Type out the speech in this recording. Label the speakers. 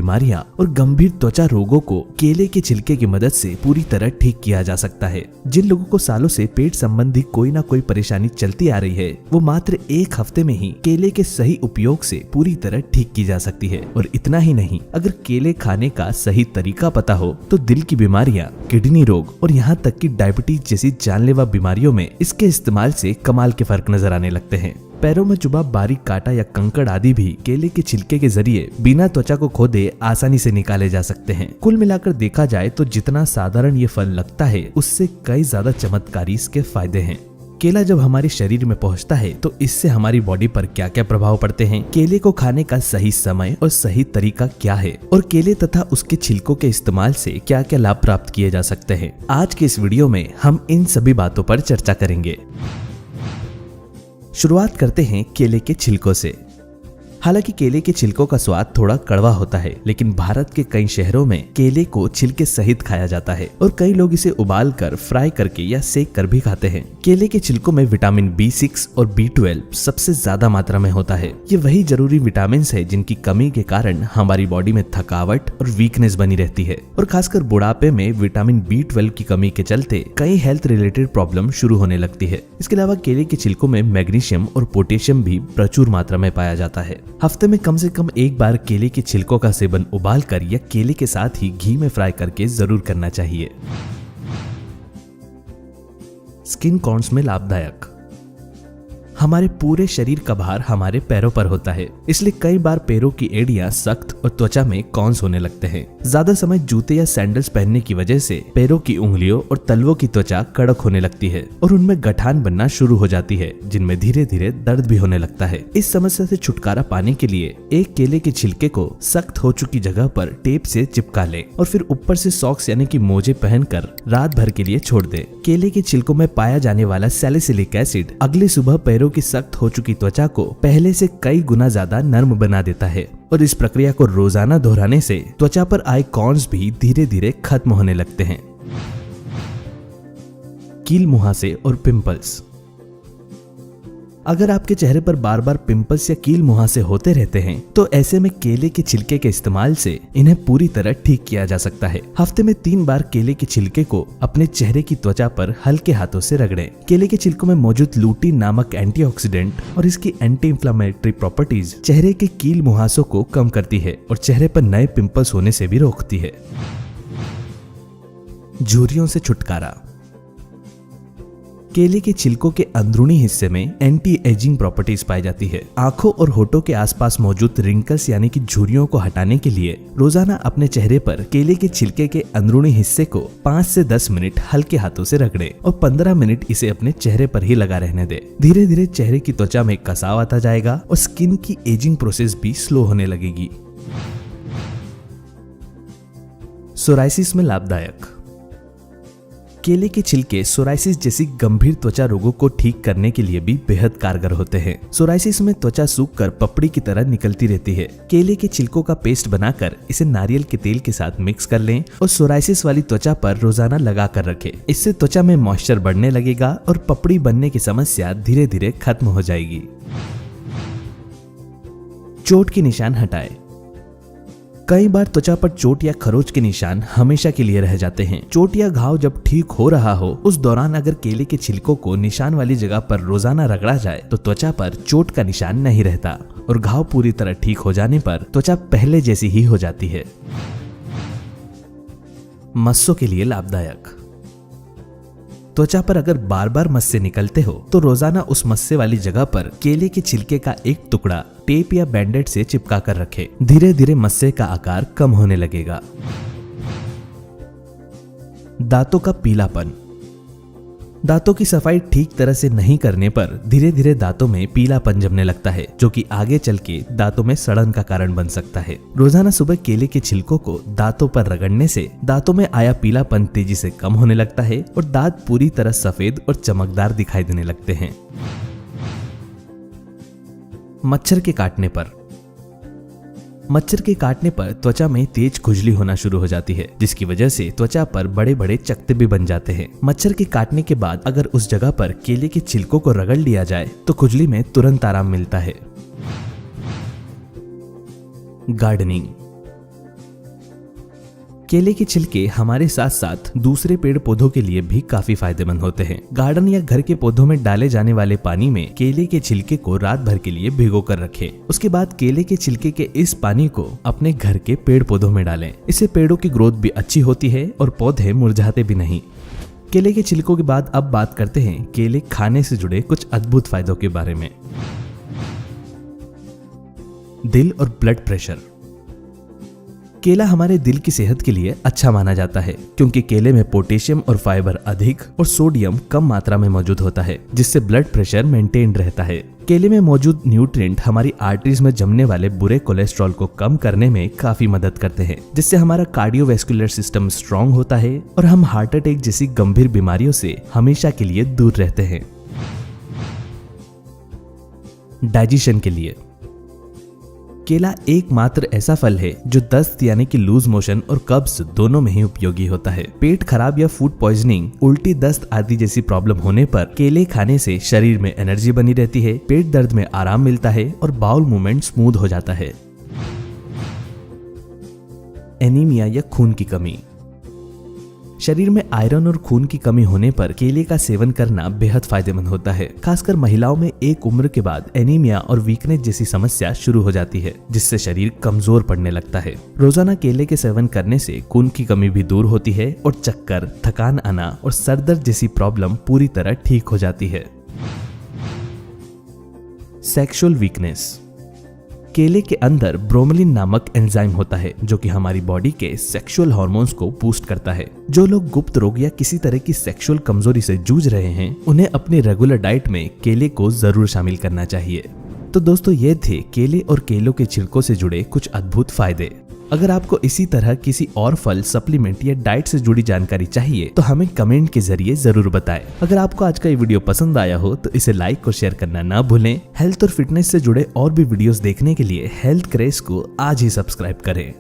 Speaker 1: बीमारियां और गंभीर त्वचा रोगों को केले के छिलके की मदद से पूरी तरह ठीक किया जा सकता है। जिन लोगों को सालों से पेट संबंधी कोई ना कोई परेशानी चलती आ रही है, वो मात्र 1 हफ्ते में ही केले के सही उपयोग से पूरी तरह ठीक की जा सकती है। और इतना ही नहीं, अगर केले खाने का सही तरीका पता हो तो दिल की बीमारियां, किडनी रोग और यहाँ तक कि डायबिटीज जैसी जानलेवा बीमारियों में इसके इस्तेमाल से कमाल के फर्क नजर आने लगते हैं। पैरों में चुभा बारीक कांटा या कंकड़ आदि भी केले के छिलके के जरिए बिना त्वचा को खोदे आसानी से निकाले जा सकते हैं। कुल मिलाकर देखा जाए तो जितना साधारण ये फल लगता है, उससे कई ज्यादा चमत्कारी इसके फायदे हैं। केला जब हमारे शरीर में पहुंचता है तो इससे हमारी बॉडी पर क्या क्या प्रभाव पड़ते हैं, केले को खाने का सही समय और सही तरीका क्या है, और केले तथा उसके छिलकों के इस्तेमाल से क्या क्या लाभ प्राप्त किए जा सकते हैं, आज के इस वीडियो में हम इन सभी बातों पर चर्चा करेंगे। शुरुआत करते हैं केले के छिलकों से। हालांकि केले के छिलकों का स्वाद थोड़ा कड़वा होता है, लेकिन भारत के कई शहरों में केले को छिलके सहित खाया जाता है और कई लोग इसे उबाल कर, फ्राई करके या सेक कर भी खाते हैं। केले के छिलकों में विटामिन B6 और B12 सबसे ज्यादा मात्रा में होता है। ये वही जरूरी विटामिन है जिनकी कमी के कारण हमारी बॉडी में थकावट और वीकनेस बनी रहती है, और खासकर बुढ़ापे में विटामिन B12 की कमी के चलते कई हेल्थ रिलेटेड प्रॉब्लम शुरू होने लगती है। इसके अलावा केले के छिलकों में मैग्नीशियम और पोटेशियम भी प्रचुर मात्रा में पाया जाता है। हफ्ते में कम से कम एक बार केले के छिलकों का सेवन उबाल कर या केले के साथ ही घी में फ्राई करके जरूर करना चाहिए। स्किन कॉर्न्स में लाभदायक। हमारे पूरे शरीर का भार हमारे पैरों पर होता है, इसलिए कई बार पैरों की एड़ियां सख्त और त्वचा में कॉर्न्स होने लगते हैं। ज्यादा समय जूते या सैंडल्स पहनने की वजह से पैरों की उंगलियों और तलवों की त्वचा कड़क होने लगती है और उनमें गठान बनना शुरू हो जाती है, जिनमें धीरे धीरे दर्द भी होने लगता है। इस समस्या से छुटकारा पाने के लिए एक केले के छिलके को सख्त हो चुकी जगह पर टेप से चिपका ले और फिर ऊपर से सॉक्स यानी कि मोजे पहनकर रात भर के लिए छोड़ दे। केले के छिलकों में पाया जाने वाला सैलिसिलिक एसिड अगली सुबह पैरों की सख्त हो चुकी त्वचा को पहले से कई गुना ज्यादा नर्म बना देता है, और इस प्रक्रिया को रोजाना दोहराने से त्वचा पर आए कॉर्न्स भी धीरे धीरे खत्म होने लगते हैं। कील मुहासे और पिंपल्स। अगर आपके चेहरे पर बार बार पिंपल्स या कील मुहासे होते रहते हैं तो ऐसे में केले के छिलके के इस्तेमाल से इन्हें पूरी तरह ठीक किया जा सकता है। हफ्ते में 3 बार केले के छिलके को अपने चेहरे की त्वचा पर हल्के हाथों से रगड़ें। केले के छिलकों में मौजूद लूटीन नामक एंटीऑक्सीडेंट और इसकी एंटी इंफ्लेमेटरी प्रॉपर्टीज चेहरे के कील मुहासों को कम करती है और चेहरे पर नए पिंपल्स होने से भी रोकती है। झुर्रियों से छुटकारा। केले के छिलकों के अंदरूनी हिस्से में एंटी एजिंग प्रॉपर्टीज पाई जाती है। आंखों और होठों के आसपास मौजूद रिंकल्स यानी कि झुर्रियों को हटाने के लिए रोजाना अपने चेहरे पर केले के छिलके के अंदरूनी हिस्से को 5 से 10 मिनट हल्के हाथों से रगड़े और 15 मिनट इसे अपने चेहरे पर ही लगा रहने दे। धीरे धीरे चेहरे की त्वचा में कसाव आता जाएगा और स्किन की एजिंग प्रोसेस भी स्लो होने लगेगी। सोराइसिस में लाभदायक। केले के छिलके सोराइसिस जैसी गंभीर त्वचा रोगों को ठीक करने के लिए भी बेहद कारगर होते हैं। सोराइसिस में त्वचा सूखकर पपड़ी की तरह निकलती रहती है। केले के छिलकों का पेस्ट बनाकर इसे नारियल के तेल के साथ मिक्स कर लें और सोराइसिस वाली त्वचा पर रोजाना लगा कर रखें। इससे त्वचा में मॉइस्चर बढ़ने लगेगा और पपड़ी बनने की समस्या धीरे धीरे खत्म हो जाएगी। चोट के निशान हटाए। कई बार त्वचा पर चोट या खरोच के निशान हमेशा के लिए रह जाते हैं। चोट या घाव जब ठीक हो रहा हो उस दौरान अगर केले के छिलकों को निशान वाली जगह पर रोजाना रगड़ा जाए तो त्वचा पर चोट का निशान नहीं रहता और घाव पूरी तरह ठीक हो जाने पर त्वचा पहले जैसी ही हो जाती है। मस्सों के लिए लाभदायक। त्वचा पर अगर बार बार मस्से निकलते हो तो रोजाना उस मस्से वाली जगह पर केले के छिलके का एक टुकड़ा टेप या बैंडेड से चिपका कर रखें। धीरे धीरे मस्से का आकार कम होने लगेगा। दांतों का पीलापन। दांतों की सफाई ठीक तरह से नहीं करने पर धीरे धीरे दांतों में पीलापन जमने लगता है, जो कि आगे चल के दांतों में सड़न का कारण बन सकता है। रोजाना सुबह केले के छिलकों को दांतों पर रगड़ने से दांतों में आया पीलापन तेजी से कम होने लगता है और दांत पूरी तरह सफेद और चमकदार दिखाई देने लगते हैं। मच्छर के काटने पर। मच्छर के काटने पर त्वचा में तेज खुजली होना शुरू हो जाती है, जिसकी वजह से त्वचा पर बड़े बड़े चकत्ते भी बन जाते हैं। मच्छर के काटने के बाद अगर उस जगह पर केले के छिलकों को रगड़ लिया जाए तो खुजली में तुरंत आराम मिलता है। गार्डनिंग। केले के छिलके हमारे साथ साथ दूसरे पेड़ पौधों के लिए भी काफी फायदेमंद होते हैं। गार्डन या घर के पौधों में डाले जाने वाले पानी में केले के छिलके को रात भर के लिए भिगो कर रखें। उसके बाद केले के छिलके के इस पानी को अपने घर के पेड़ पौधों में डालें। इससे पेड़ों की ग्रोथ भी अच्छी होती है और पौधे मुरझाते भी नहीं। केले के छिलकों के बाद अब बात करते हैं केले खाने से जुड़े कुछ अद्भुत फायदों के बारे में। दिल और ब्लड प्रेशर। केला हमारे दिल की सेहत के लिए अच्छा माना जाता है क्योंकि केले में पोटेशियम और फाइबर अधिक और सोडियम कम मात्रा में मौजूद होता है, जिससे ब्लड प्रेशर मेंटेन रहता है। केले में मौजूद न्यूट्रिएंट हमारी आर्टरीज में जमने वाले बुरे कोलेस्ट्रॉल को कम करने में काफी मदद करते हैं, जिससे हमारा कार्डियोवैस्कुलर सिस्टम स्ट्रांग होता है और हम हार्ट अटैक जैसी गंभीर बीमारियों से हमेशा के लिए दूर रहते हैं। डाइजेशन के लिए केला एकमात्र ऐसा फल है जो दस्त यानी कि लूज मोशन और कब्ज दोनों में ही उपयोगी होता है। पेट खराब या फूड पॉइजनिंग, उल्टी, दस्त आदि जैसी प्रॉब्लम होने पर केले खाने से शरीर में एनर्जी बनी रहती है, पेट दर्द में आराम मिलता है और बाउल मूवमेंट स्मूथ हो जाता है। एनीमिया या खून की कमी। शरीर में आयरन और खून की कमी होने पर केले का सेवन करना बेहद फायदेमंद होता है। खासकर महिलाओं में एक उम्र के बाद एनीमिया और वीकनेस जैसी समस्या शुरू हो जाती है, जिससे शरीर कमजोर पड़ने लगता है। रोजाना केले के सेवन करने से खून की कमी भी दूर होती है और चक्कर, थकान आना और सर दर्द जैसी प्रॉब्लम पूरी तरह ठीक हो जाती है। Sexual weakness. केले के अंदर ब्रोमेलिन नामक एंजाइम होता है जो कि हमारी बॉडी के सेक्सुअल हार्मोन्स को बूस्ट करता है। जो लोग गुप्त रोग या किसी तरह की सेक्सुअल कमजोरी से जूझ रहे हैं, उन्हें अपनी रेगुलर डाइट में केले को जरूर शामिल करना चाहिए। तो दोस्तों, ये थे केले और केलों के छिलकों से जुड़े कुछ अद्भुत फायदे। अगर आपको इसी तरह किसी और फल, सप्लीमेंट या डाइट से जुड़ी जानकारी चाहिए तो हमें कमेंट के जरिए जरूर बताएं। अगर आपको आज का ये वीडियो पसंद आया हो तो इसे लाइक और शेयर करना ना भूलें। हेल्थ और फिटनेस से जुड़े और भी वीडियोस देखने के लिए हेल्थ क्रेज को आज ही सब्सक्राइब करें।